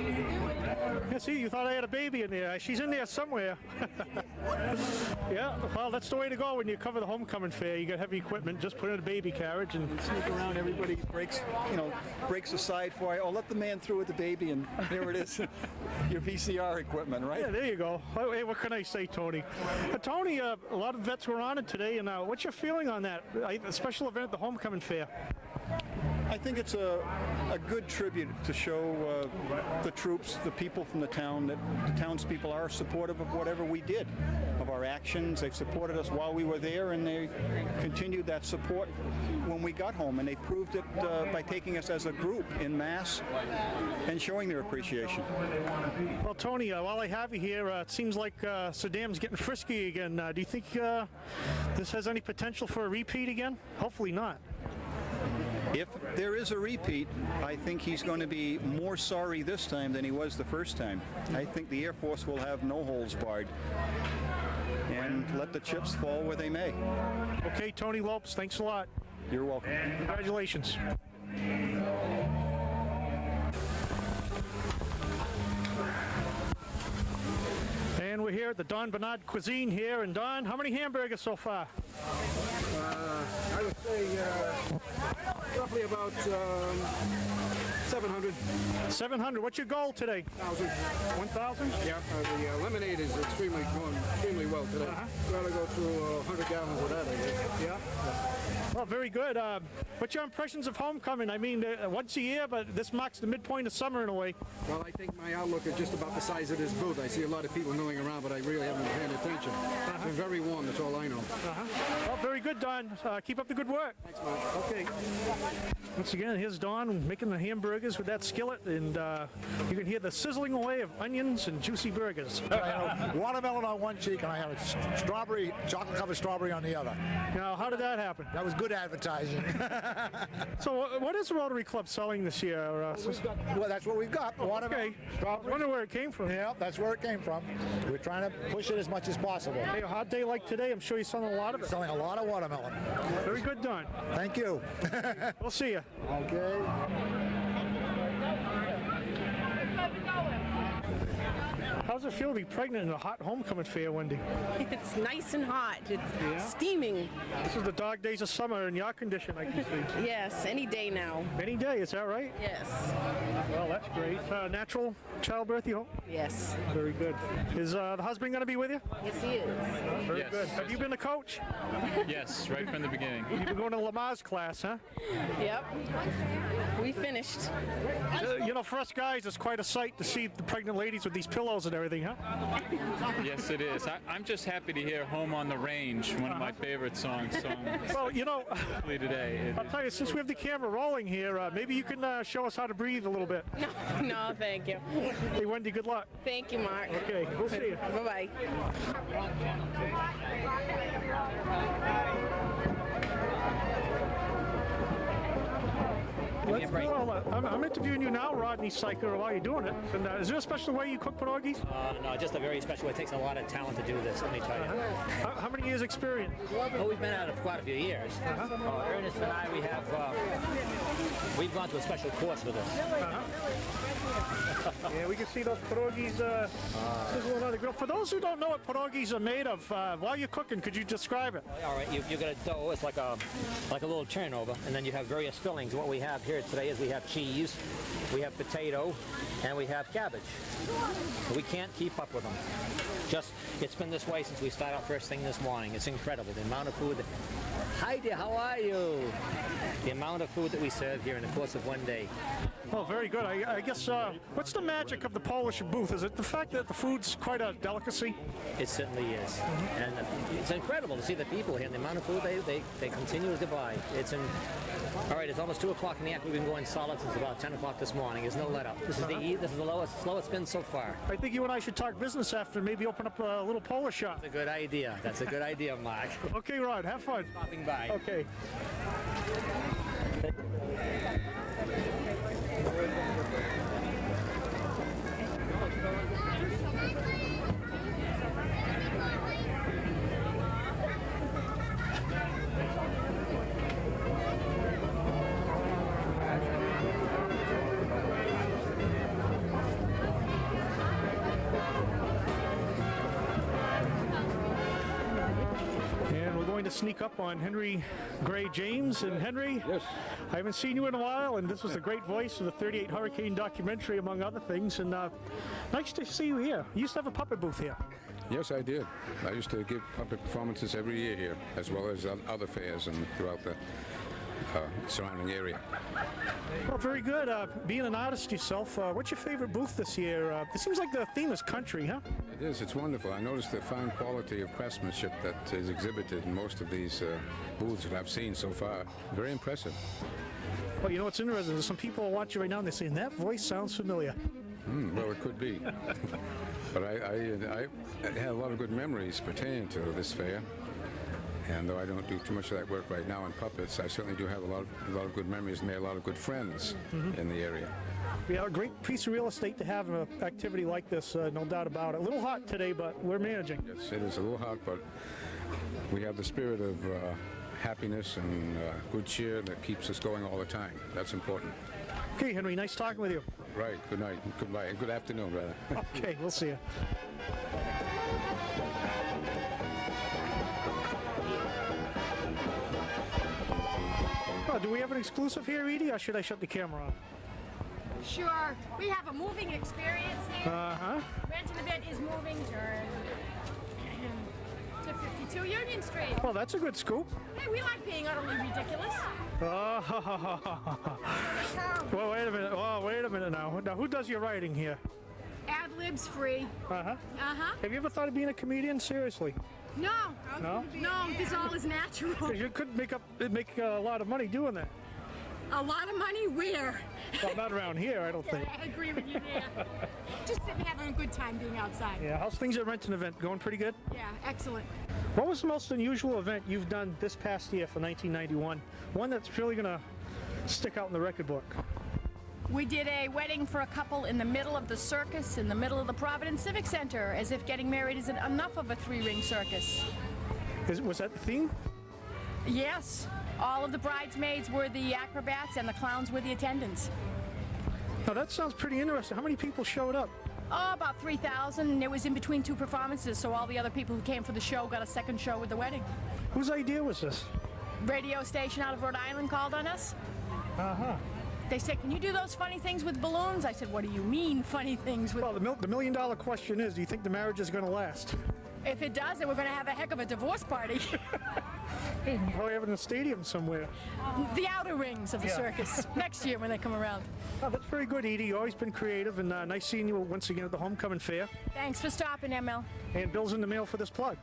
Yeah, see, you thought I had a baby in there. She's in there somewhere. Yeah, well, that's the way to go when you cover the homecoming fair. You got heavy equipment, just put in a baby carriage and Sneak around, everybody breaks aside for you. Oh, let the man through with the baby, and there it is. Your VCR equipment, right? yeah, there you go. Hey, what can I say, Tony? Tony, a lot of vets were honored today, and what's your feeling on that? A special event at the homecoming fair. I think it's a good tribute to show the troops, the people from the town, that the townspeople are supportive of whatever we did, of our actions. They've supported us while we were there, and they continued that support when we got home, and they proved it by taking us as a group in mass and showing their appreciation. Well, Tony, while I have you here, it seems like Saddam's getting frisky again. Do you think this has any potential for a repeat again? Hopefully not. If there is a repeat, I think he's going to be more sorry this time than he was the first time. I think the Air Force will have no holds barred and let the chips fall where they may. Okay, Tony Lopes, thanks a lot. You're welcome. Congratulations. And we're here at the Dawnvinod Cuisine here. And Don, how many hamburgers so far? I would say roughly about 700. 700. What's your goal today? 1,000. 1,000? Yeah, the lemonade is going extremely well today. Rather go through 100 gallons of that, I guess. Yeah. Well, very good. What's your impressions of homecoming? I mean, once a year, but this marks the midpoint of summer in a way. Well, I think my outlook is just about the size of this booth. I see a lot of people milling around, but I really haven't been paying attention. It's been very warm, that's all I know. Well, very good, Don. Keep up the good work. Thanks, Mark. Okay. Once again, here's Don making the hamburgers with that skillet, and you can hear the sizzling away of onions and juicy burgers. I had a watermelon on one cheek, and I had a strawberry, chocolate-covered strawberry on the other. Now, how did that happen? That was good advertising. So, what is the Rotary Club selling this year? Well, that's what we've got. Watermelon, Okay. I strawberry. wonder where it came from. Yeah, that's where it came from. We're trying to push it as much as possible. Hey, a hot day like today, I'm sure you're selling a lot of it. Selling a lot of watermelon. Very good, Don. Thank you. We'll see you. Okay. How's it feel to be pregnant in a hot homecoming fair, Wendy? It's nice and hot. It's steaming. This is the dog days of summer in your condition, I can see. Yes, any day now. Any day, is that right? Yes. Well, that's great. Natural childbirth, you hope? Yes. Very good. Is the husband going to be with you? Yes, he is. Very Yes. good. Have you been the coach? Yes, right from the beginning. You've been going to Lamar's class, huh? Yep. We finished. You know, for us guys, it's quite a sight to see the pregnant ladies with these pillows and everything, huh? Yes, it is. I'm just happy to hear "Home on the Range," one of my favorite songs Well, you know, today. I'll tell you, since we have the camera rolling here, maybe you can show us how to breathe a little bit. No, thank you. Hey, Wendy, good luck. Thank you, Mark. Okay, we'll see you. Bye-bye. I'm interviewing you now, Rodney Syker, while you're doing it. And is there a special way you cook pierogies? No, just a very special way. It takes a lot of talent to do this, let me tell you. How many years experience? Well, we've been at it for quite a few years. Ernest and I, we've gone to a special course with this. Yeah, we can see those pierogies sizzling on the grill. For those who don't know what pierogies are made of, while you're cooking, could you describe it? All right, you got a dough. It's like a little turnover, and then you have various fillings. What we have here today is we have cheese, we have potato, and we have cabbage. We can't keep up with them. It's been this way since we started out first thing this morning. It's incredible, the amount of food. Hi there, how are you? The amount of food that we serve here in the course of one day. Oh, very good. I guess, what's the magic of the Polish booth? Is it the fact that the food's quite a delicacy? It certainly is. And it's incredible to see the people here and the amount of food they continuously buy. All right, it's almost 2 o'clock in the afternoon. We've been going solid since about 10 o'clock this morning. There's no let up. This is the slowest it's been so far. I think you and I should talk business after and maybe open up a little Polish shop. That's a good idea. That's a good idea, Mark. Okay, Rod, have fun. Stopping by. Okay. going to sneak up on Henry Gray James. And Henry, Yes. I haven't seen you in a while, and this was the great voice of the 38 Hurricane documentary, among other things. And nice to see you here. You used to have a puppet booth here. Yes, I did. I used to give puppet performances every year here, as well as other fairs and throughout the surrounding area. Well, very good. Being an artist yourself, what's your favorite booth this year? It seems like the theme is country, huh? It is. It's wonderful. I noticed the fine quality of craftsmanship that is exhibited in most of these booths that I've seen so far. Very impressive. Well, you know what's interesting? There's some people watching right now, and they're saying, that voice sounds familiar. Well, it could be. But I had a lot of good memories pertaining to this fair. And though I don't do too much of that work right now in puppets, I certainly do have a lot of good memories and made a lot of good friends in the area. Yeah, a great piece of real estate to have an activity like this, no doubt about it. A little hot today, but we're managing. Yes, it is a little hot, but we have the spirit of happiness and good cheer that keeps us going all the time. That's important. Okay, Henry, nice talking with you. Right. Good night. Goodbye. Good afternoon, rather. Okay, we'll see you. Oh, do we have an exclusive here, Edie, or should I shut the camera on? Sure. We have a moving experience here. Uh-huh. Renton event is moving to 52 Union Street. Well, that's a good scoop. Hey, we like being utterly ridiculous. Well, wait a minute. Oh, wait a minute now. Now, who does your writing here? Ad libs free. Uh-huh. Uh-huh. Have you ever thought of being a comedian? Seriously? No. No? No, this all is natural. 'Cause you could make a lot of money doing that. A lot of money? Where? Well, not around here, I don't think. I agree with you there. Just sitting having a good time being outside. Yeah, how's things at Renton event? Going pretty good? Yeah, excellent. What was the most unusual event you've done this past year for 1991? One that's really going to stick out in the record book. We did a wedding for a couple in the middle of the circus, in the middle of the Providence Civic Center, as if getting married isn't enough of a three-ring circus. Was that the theme? Yes. All of the bridesmaids were the acrobats and the clowns were the attendants. Now that sounds pretty interesting. How many people showed up? Oh, about 3,000, and it was in between two performances, so all the other people who came for the show got a second show with the wedding. Whose idea was this? Radio station out of Rhode Island called on us. Uh-huh. They said, can you do those funny things with balloons? I said, what do you mean, funny things with... Well, the million-dollar question is, do you think the marriage is going to last? If it does, then we're going to have a heck of a divorce party. Probably have it in a stadium somewhere. The outer rings of the circus. Next year when they come around. Oh, that's very good, Edie. You've always been creative, and nice seeing you once again at the Homecoming Fair. Thanks for stopping, ML. And Bill's in the mail for this plug.